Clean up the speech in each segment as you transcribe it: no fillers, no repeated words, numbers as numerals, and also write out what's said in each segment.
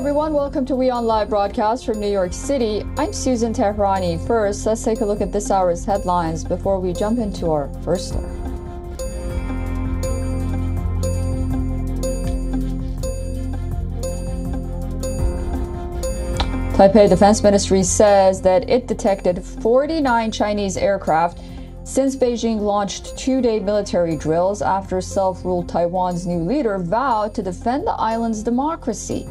everyone, welcome to WION Live broadcast from New York City. I'm Susan Tehrani. First, let's take a look at this hour's headlines before we jump into our first story. Taipei Defense Ministry says that it detected 49 Chinese aircraft since Beijing launched two-day military drills after self-ruled Taiwan's new leader vowed to defend the island's democracy.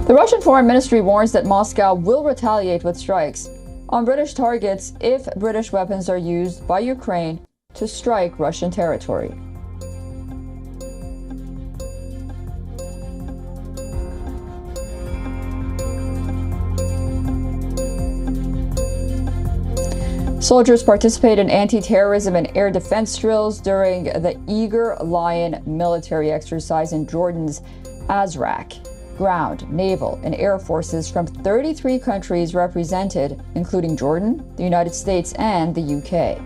The Russian Foreign Ministry warns that Moscow will retaliate with strikes on British targets if British weapons are used by Ukraine to strike Russian territory. Soldiers participate in anti-terrorism and air defense drills during the Eager Lion military exercise in Jordan's Azraq. Ground, naval, and air forces from 33 countries represented, including Jordan, the United States, and the UK.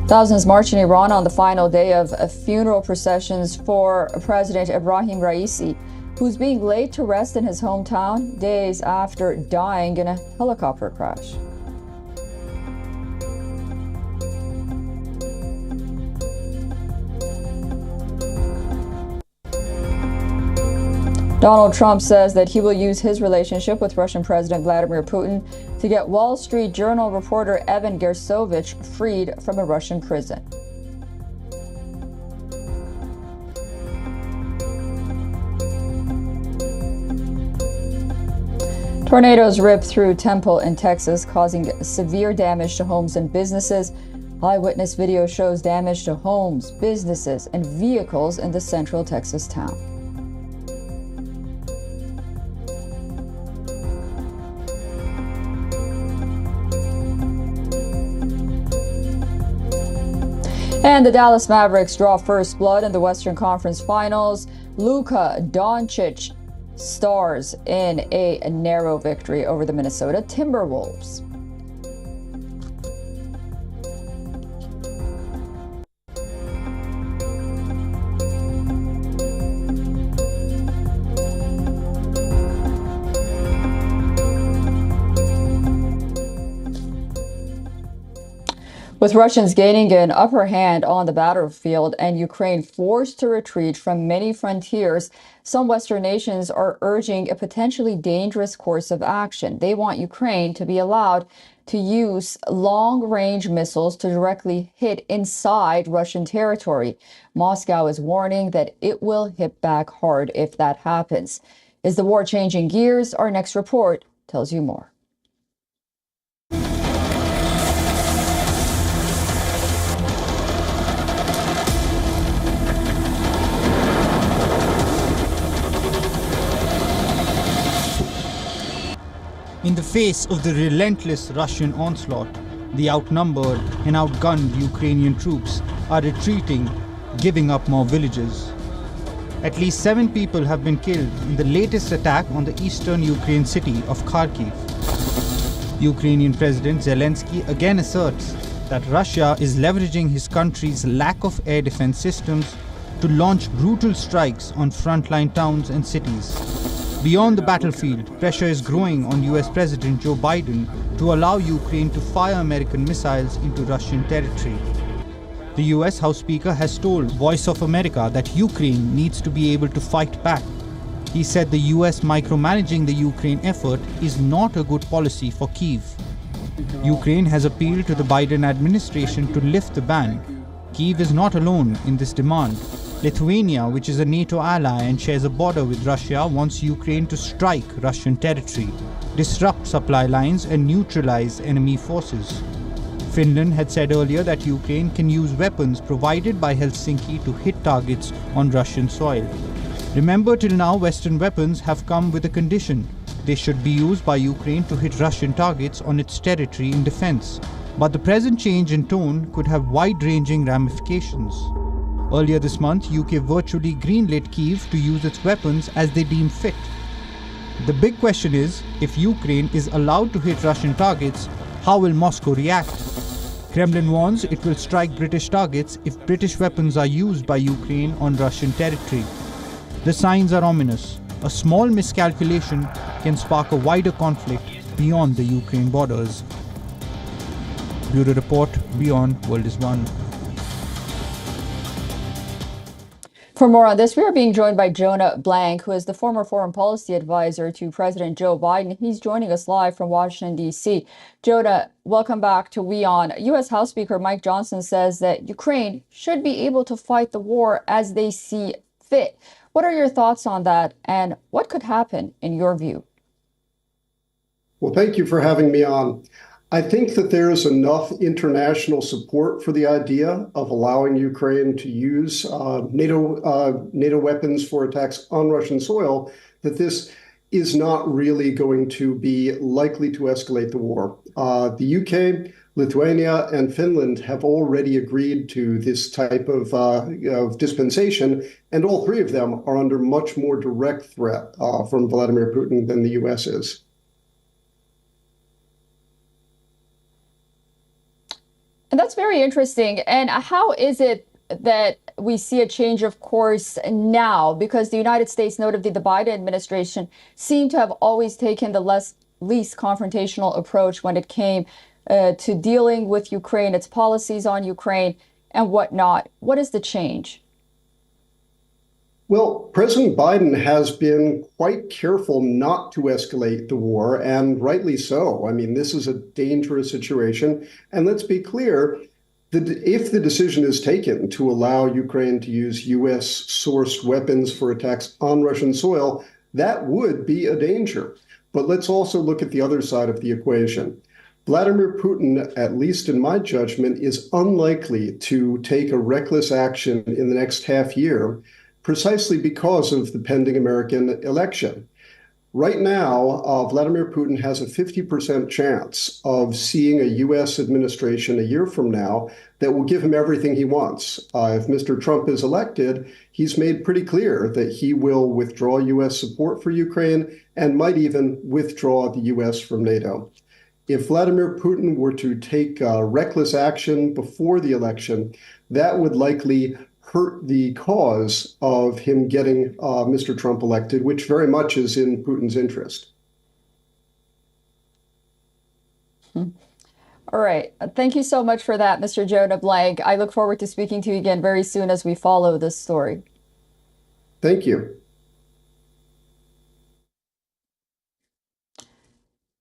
Thousands march in Iran on the final day of funeral processions for President Ibrahim Raisi, who's being laid to rest in his hometown days after dying in a helicopter crash. Donald Trump says that he will use his relationship with Russian President Vladimir Putin to get Wall Street Journal reporter Evan Gersovich freed from a Russian prison. Tornadoes ripped through Temple in Texas, causing severe damage to homes and businesses. Eyewitness video shows damage to homes, businesses, and vehicles in the central Texas town. And the Dallas Mavericks draw first blood in the Western Conference Finals. Luka Doncic stars in a narrow victory over the Minnesota Timberwolves. With Russians gaining an upper hand on the battlefield and Ukraine forced to retreat from many frontiers, some Western nations are urging a potentially dangerous course of action. They want Ukraine to be allowed to use long-range missiles to directly hit inside Russian territory. Moscow is warning that it will hit back hard if that happens. Is the war changing gears? Our next report tells you more. In the face of the relentless Russian onslaught, the outnumbered and outgunned Ukrainian troops are retreating, giving up more villages. At least 7 people have been killed in the latest attack on the eastern Ukraine city of Kharkiv. Ukrainian President Zelensky again asserts that Russia is leveraging his country's lack of air defense systems to launch brutal strikes on frontline towns and cities. Beyond the battlefield, pressure is growing on US President Joe Biden to allow Ukraine to fire American missiles into Russian territory. The US House Speaker has told Voice of America that Ukraine needs to be able to fight back. He said the US micromanaging the Ukraine effort is not a good policy for Kyiv. Ukraine has appealed to the Biden administration to lift the ban. Kyiv is not alone in this demand. Lithuania, which is a NATO ally and shares a border with Russia, wants Ukraine to strike Russian territory, disrupt supply lines, and neutralize enemy forces. Finland had said earlier that Ukraine can use weapons provided by Helsinki to hit targets on Russian soil. Remember, till now, Western weapons have come with a condition. They should be used by Ukraine to hit Russian targets on its territory in defense. But the present change in tone could have wide-ranging ramifications. Earlier this month, UK virtually greenlit Kyiv to use its weapons as they deem fit. The big question is, if Ukraine is allowed to hit Russian targets, how will Moscow react? Kremlin warns it will strike British targets if British weapons are used by Ukraine on Russian territory. The signs are ominous. A small miscalculation can spark a wider conflict beyond the Ukraine borders. Bureau Report, WION World is One. For more on this, we are being joined by Jonah Blank, who is the former foreign policy advisor to President Joe Biden. He's joining us live from Washington, D.C. Jonah, welcome back to WION. U.S. House Speaker Mike Johnson says that Ukraine should be able to fight the war as they see fit. What are your thoughts on that, and what could happen in your view? Well, thank you for having me on. I think that there is enough international support for the idea of allowing Ukraine to use NATO weapons for attacks on Russian soil, that this is not really going to be likely to escalate the war. The UK, Lithuania, and Finland have already agreed to this type of dispensation, and all three of them are under much more direct threat from Vladimir Putin than the US is. And that's very interesting. And how is it that we see a change of course now? Because the United States, notably the Biden administration, seemed to have always taken the least confrontational approach when it came to dealing with Ukraine, its policies on Ukraine and whatnot. What is the change? Well, President Biden has been quite careful not to escalate the war, and rightly so. I mean, this is a dangerous situation. And let's be clear, if the decision is taken to allow Ukraine to use US-sourced weapons for attacks on Russian soil, that would be a danger. But let's also look at the other side of the equation. Vladimir Putin, at least in my judgment, is unlikely to take a reckless action in the next half year, precisely because of the pending American election. Right now, Vladimir Putin has a 50% chance of seeing a US administration a year from now that will give him everything he wants. If Mr. Trump is elected, he's made pretty clear that he will withdraw US support for Ukraine and might even withdraw the US from NATO. If Vladimir Putin were to take reckless action before the election, that would likely hurt the cause of him getting Mr. Trump elected, which very much is in Putin's interest. All right. Thank you so much for that, Mr. Jonah Blank. I look forward to speaking to you again very soon as we follow this story. Thank you.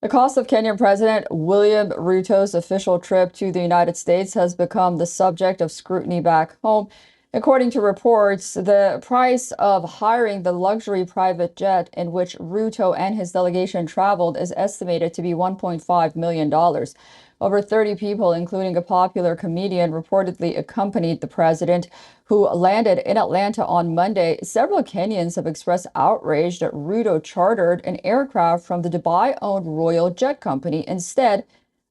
The cost of Kenyan President William Ruto's official trip to the United States has become the subject of scrutiny back home. According to reports, the price of hiring the luxury private jet in which Ruto and his delegation traveled is estimated to be $1.5 million. Over 30 people, including a popular comedian, reportedly accompanied the president, who landed in Atlanta on Monday. Several Kenyans have expressed outrage that Ruto chartered an aircraft from the Dubai-owned Royal Jet Company instead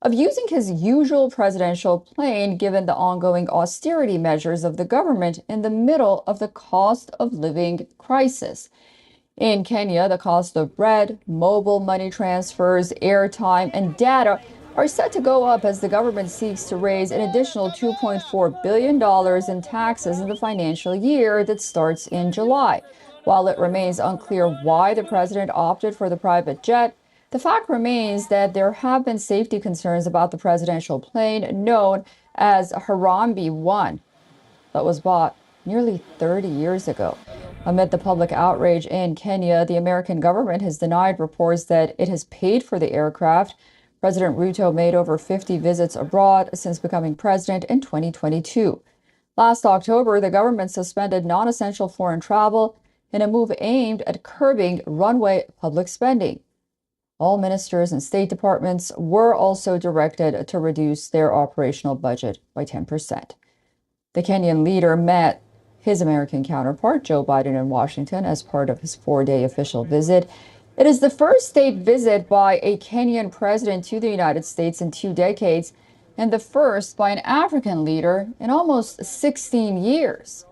of using his usual presidential plane, given the ongoing austerity measures of the government in the middle of the cost of living crisis. In Kenya, the cost of bread, mobile money transfers, airtime, and data are set to go up as the government seeks to raise an additional $2.4 billion in taxes in the financial year that starts in July. While it remains unclear why the president opted for the private jet, the fact remains that there have been safety concerns about the presidential plane known as Harambee 1 that was bought nearly 30 years ago. Amid the public outrage in Kenya, the American government has denied reports that it has paid for the aircraft. President Ruto made over 50 visits abroad since becoming president in 2022. Last October, the government suspended non-essential foreign travel in a move aimed at curbing runaway public spending. All ministers and state departments were also directed to reduce their operational budget by 10%. The Kenyan leader met his American counterpart, Joe Biden, in Washington as part of his 4-day official visit. It is the first state visit by a Kenyan president to the United States in 2 decades and the first by an African leader in almost 16 years.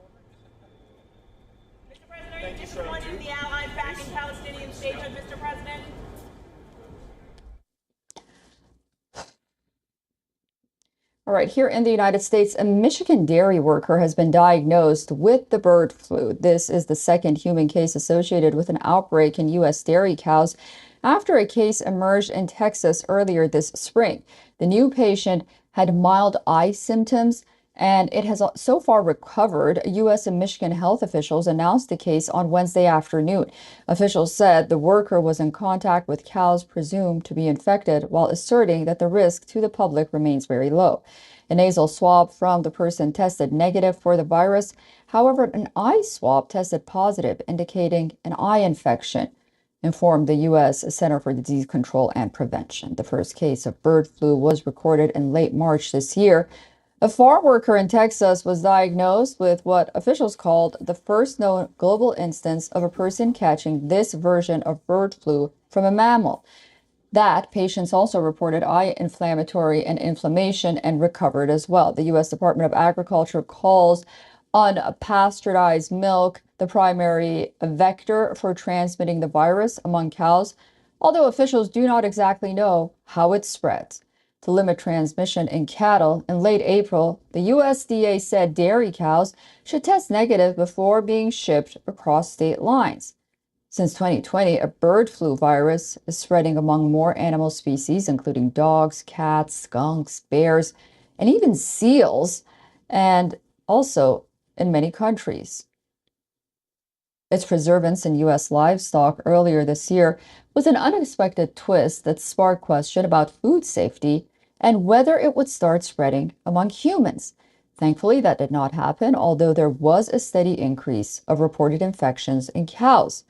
Mr. President, you just wanted the allies back in Palestinian statehood, Mr. President? All right, here in the United States, a Michigan dairy worker has been diagnosed with the bird flu. This is the second human case associated with an outbreak in U.S. dairy cows after a case emerged in Texas earlier this spring. The new patient had mild eye symptoms and it has so far recovered. U.S. and Michigan health officials announced the case on Wednesday afternoon. Officials said the worker was in contact with cows presumed to be infected, while asserting that the risk to the public remains very low. A nasal swab from the person tested negative for the virus. However, an eye swab tested positive, indicating an eye infection, informed the U.S. Center for Disease Control and Prevention. The first case of bird flu was recorded in late March this year. A farm worker in Texas was diagnosed with what officials called the first known global instance of a person catching this version of bird flu from a mammal. That patients also reported eye inflammatory and inflammation and recovered as well. The U.S. Department of Agriculture calls unpasteurized milk the primary vector for transmitting the virus among cows, although officials do not exactly know how it spreads. To limit transmission in cattle, in late April, the USDA said dairy cows should test negative before being shipped across state lines. Since 2020, a bird flu virus is spreading among more animal species, including dogs, cats, skunks, bears, and even seals, and also in many countries. Its preservance in U.S. livestock earlier this year was an unexpected twist that sparked question about food safety and whether it would start spreading among humans. Thankfully, that did not happen, although there was a steady increase of reported infections in cows.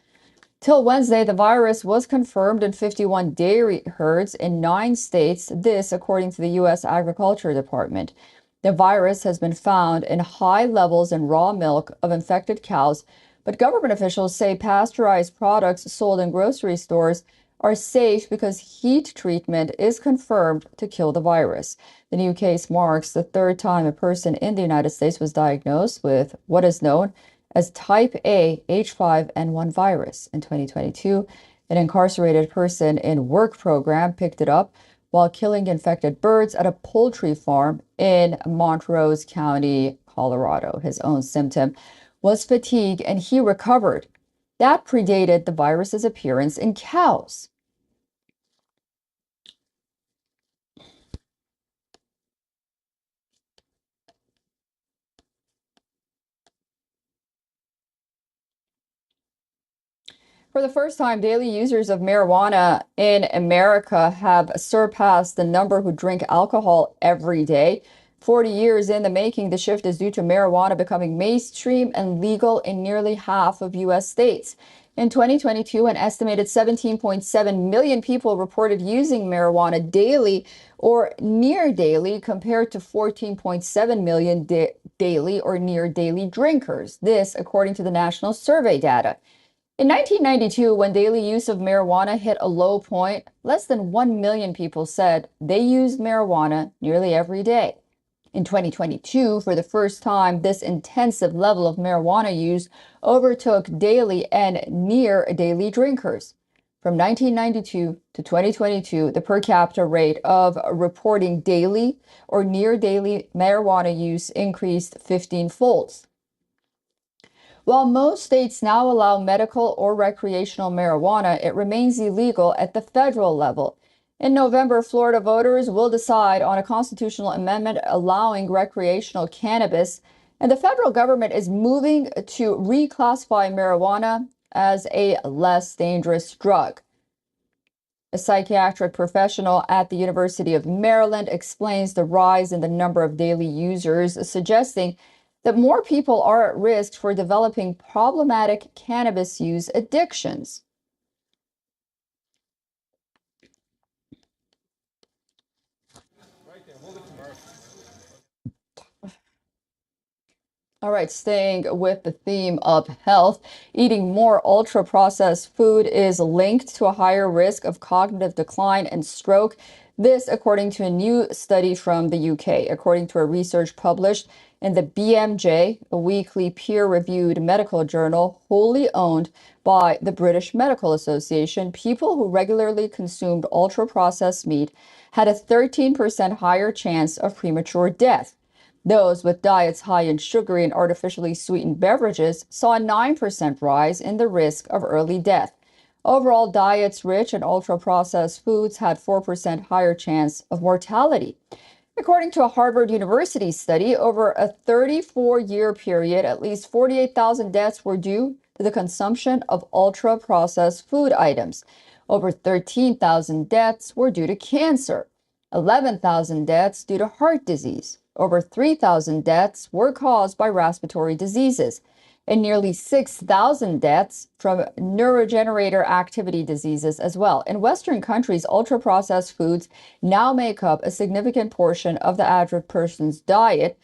Till Wednesday, the virus was confirmed in 51 dairy herds in 9 states, this according to the U.S. Agriculture Department. The virus has been found in high levels in raw milk of infected cows, but government officials say pasteurized products sold in grocery stores are safe because heat treatment is confirmed to kill the virus. The new case marks the third time a person in the United States was diagnosed with what is known as type A H5N1 virus. In 2022, an incarcerated person in work program picked it up while killing infected birds at a poultry farm in Montrose County, Colorado. His own symptom was fatigue and he recovered. That predated the virus's appearance in cows. For the first time, daily users of marijuana in America have surpassed the number who drink alcohol every day. 40 years in the making, the shift is due to marijuana becoming mainstream and legal in nearly half of U.S. states. In 2022, an estimated 17.7 million people reported using marijuana daily or near daily, compared to 14.7 million daily or near daily drinkers. This, according to the national survey data. In 1992, when daily use of marijuana hit a low point, less than 1 million people said they used marijuana nearly every day. In 2022, for the first time, this intensive level of marijuana use overtook daily and near daily drinkers. From 1992 to 2022, the per capita rate of reporting daily or near daily marijuana use increased 15-fold. While most states now allow medical or recreational marijuana, it remains illegal at the federal level. In November, Florida voters will decide on a constitutional amendment allowing recreational cannabis, and the federal government is moving to reclassify marijuana as a less dangerous drug. A psychiatric professional at the University of Maryland explains the rise in the number of daily users, suggesting that more people are at risk for developing problematic cannabis use addictions. All right, staying with the theme of health, eating more ultra-processed food is linked to a higher risk of cognitive decline and stroke. This, according to a new study from the UK. According to a research published in the BMJ, a weekly peer-reviewed medical journal wholly owned by the British Medical Association, people who regularly consumed ultra-processed meat had a 13% higher chance of premature death. Those with diets high in sugary and artificially sweetened beverages saw a 9% rise in the risk of early death. Overall, diets rich in ultra-processed foods had 4% higher chance of mortality. According to a Harvard University study, over a 34-year period, at least 48,000 deaths were due to the consumption of ultra-processed food items. Over 13,000 deaths were due to cancer, 11,000 deaths due to heart disease. Over 3,000 deaths were caused by respiratory diseases, and nearly 6,000 deaths from neurodegenerative activity diseases as well. In Western countries, ultra-processed foods now make up a significant portion of the average person's diet,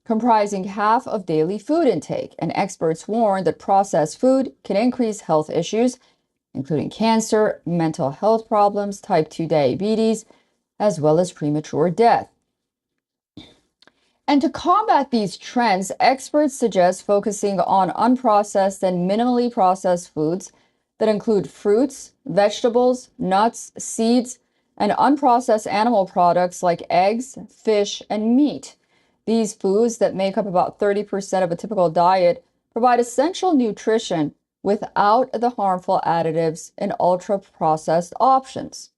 comprising half of daily food intake. And experts warn that processed food can increase health issues, including cancer, mental health problems, type 2 diabetes, as well as premature death. And to combat these trends, experts suggest focusing on unprocessed and minimally processed foods that include fruits, vegetables, nuts, seeds, and unprocessed animal products like eggs, fish, and meat. These foods that make up about 30% of a typical diet provide essential nutrition without the harmful additives in ultra-processed options.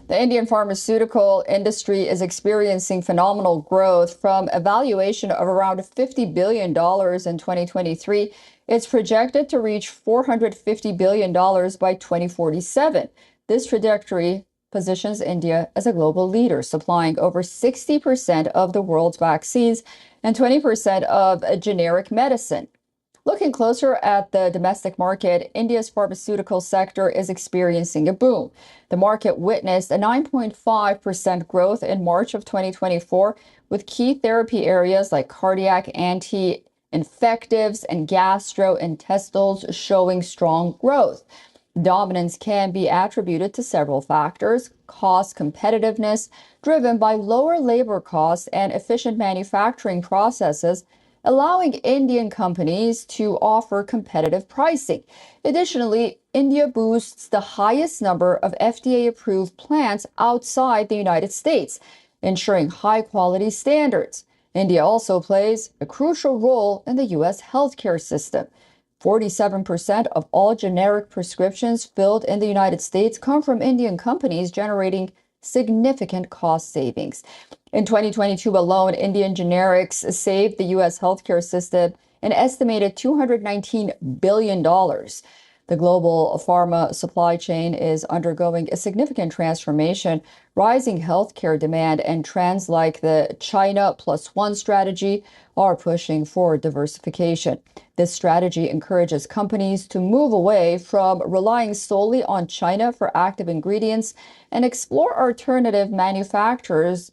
The Indian pharmaceutical industry is experiencing phenomenal growth. From a valuation of around $50 billion in 2023, it's projected to reach $450 billion by 2047. This trajectory positions India as a global leader, supplying over 60% of the world's vaccines and 20% of generic medicine. Looking closer at the domestic market, India's pharmaceutical sector is experiencing a boom. The market witnessed a 9.5% growth in March of 2024, with key therapy areas like cardiac, anti-infectives, and gastrointestinals showing strong growth. Dominance can be attributed to several factors: cost competitiveness, driven by lower labor costs and efficient manufacturing processes, allowing Indian companies to offer competitive pricing. Additionally, India boasts the highest number of FDA-approved plants outside the United States, ensuring high-quality standards. India also plays a crucial role in the U.S. healthcare system. 47% of all generic prescriptions filled in the United States come from Indian companies, generating significant cost savings. In 2022 alone, Indian generics saved the U.S. healthcare system an estimated $219 billion. The global pharma supply chain is undergoing a significant transformation. Rising healthcare demand and trends like the China Plus One strategy are pushing for diversification. This strategy encourages companies to move away from relying solely on China for active ingredients and explore alternative manufacturers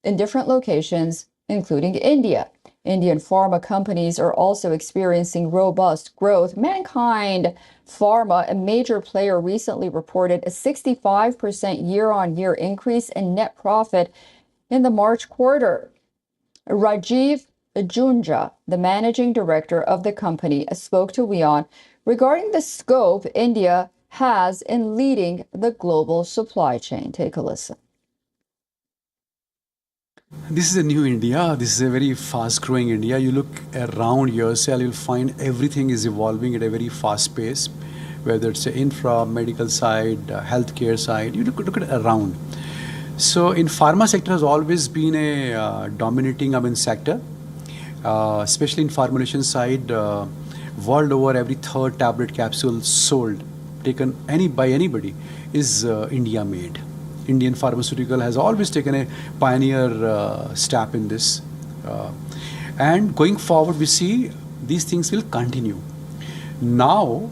in different locations, including India. Indian pharma companies are also experiencing robust growth. Mankind Pharma, a major player, recently reported a 65% year-on-year increase in net profit in the March quarter. Rajiv Junja, the managing director of the company, spoke to WION regarding the scope India has in leading the global supply chain. Take a listen. This is a new India. This is a very fast-growing India. You look around yourself, you'll find everything is evolving at a very fast pace, whether it's the infra, medical side, healthcare side. You look at around. So in pharma sector has always been a dominating sector, especially in formulation side. World over, every third tablet capsule sold, taken by anybody, is India made. Indian pharmaceutical has always taken a pioneer step in this. And going forward, we see these things will continue. Now,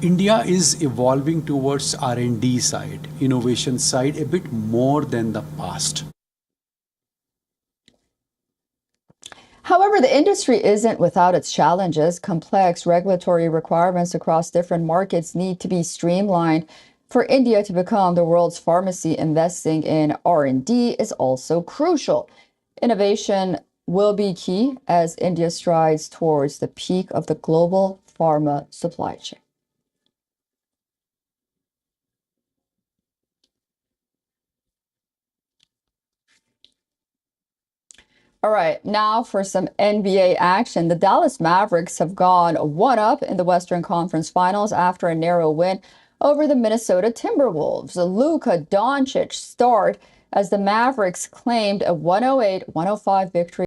India is evolving towards R&D side, innovation side, a bit more than the past. However, the industry isn't without its challenges. Complex regulatory requirements across different markets need to be streamlined. For India to become the world's pharmacy, investing in R&D is also crucial. Innovation will be key as India strides towards the peak of the global pharma supply chain. All right, now for some NBA action. The Dallas Mavericks have gone 1-up in the Western Conference Finals after a narrow win over the Minnesota Timberwolves. Luka Doncic starred as the Mavericks claimed a 108-105 victory.